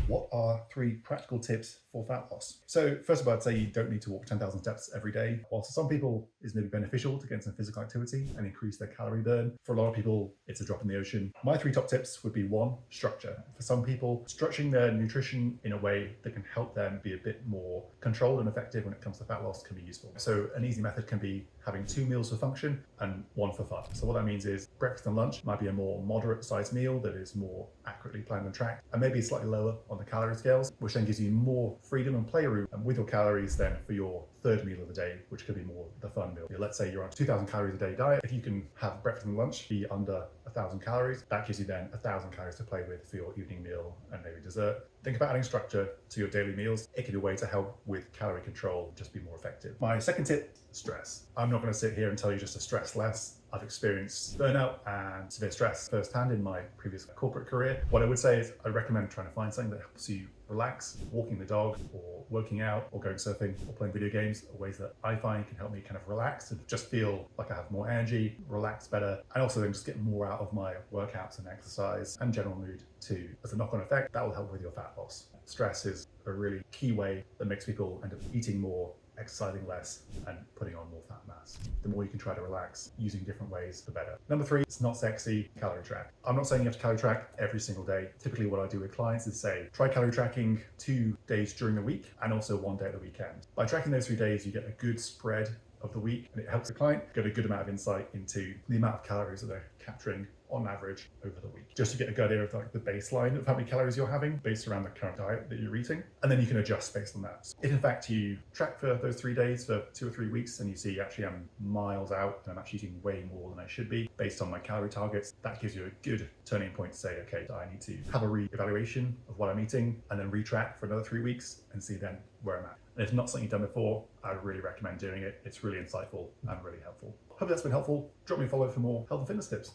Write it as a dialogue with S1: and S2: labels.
S1: What are 3 practical tips for fat loss? So, first of all, I'd say you don't need to walk 10,000 steps every day. Whilst for some people it's maybe beneficial to get some physical activity and increase their calorie burn, for a lot of people it's a drop in the ocean. My 3 top tips would be 1, structure. For some people, structuring their nutrition in a way that can help them be a bit more controlled and effective when it comes to fat loss can be useful. So, an easy method can be having 2 meals for function and 1 for fun. So, what that means is breakfast and lunch might be a more moderate sized meal that is more accurately planned and tracked, and maybe slightly lower on the calorie scales, which then gives you more freedom and playroom with your calories then for your third meal of the day, which could be more the fun meal. Let's say you're on 2,000 calories a day diet. If you can have breakfast and lunch be under 1,000 calories, that gives you then 1,000 calories to play with for your evening meal and maybe dessert. Think about adding structure to your daily meals. It can be a way to help with calorie control, just be more effective. My second tip, stress. I'm not going to sit here and tell you just to stress less. I've experienced burnout and severe stress firsthand in my previous corporate career. What I would say is I recommend trying to find something that helps you relax. Walking the dog or working out or going surfing or playing video games are ways that I find can help me kind of relax and just feel like I have more energy, relax better, and also then just get more out of my workouts and exercise and general mood too. As a knock-on effect, that will help with your fat loss. Stress is a really key way that makes people end up eating more, exercising less, and putting on more fat mass. The more you can try to relax using different ways, the better. Number 3, it's not sexy, calorie track. I'm not saying you have to calorie track every single day. Typically what I do with clients is say, try calorie tracking 2 days during the week and also 1 day at the weekend. By tracking those 3 days, you get a good spread of the week, and it helps the client get a good amount of insight into the amount of calories that they're capturing on average over the week, just to get a good idea of like the baseline of how many calories you're having based around the current diet that you're eating, and then you can adjust based on that. If in fact you track for those 3 days for 2 or 3 weeks and you see actually I'm miles out and I'm actually eating way more than I should be based on my calorie targets, that gives you a good turning point to say, okay, I need to have a re-evaluation of what I'm eating and then retrack for another 3 weeks and see then where I'm at. And if not something you've done before, I would really recommend doing it. It's really insightful and really helpful. Hope that's been helpful. Drop me a follow for more health and fitness tips.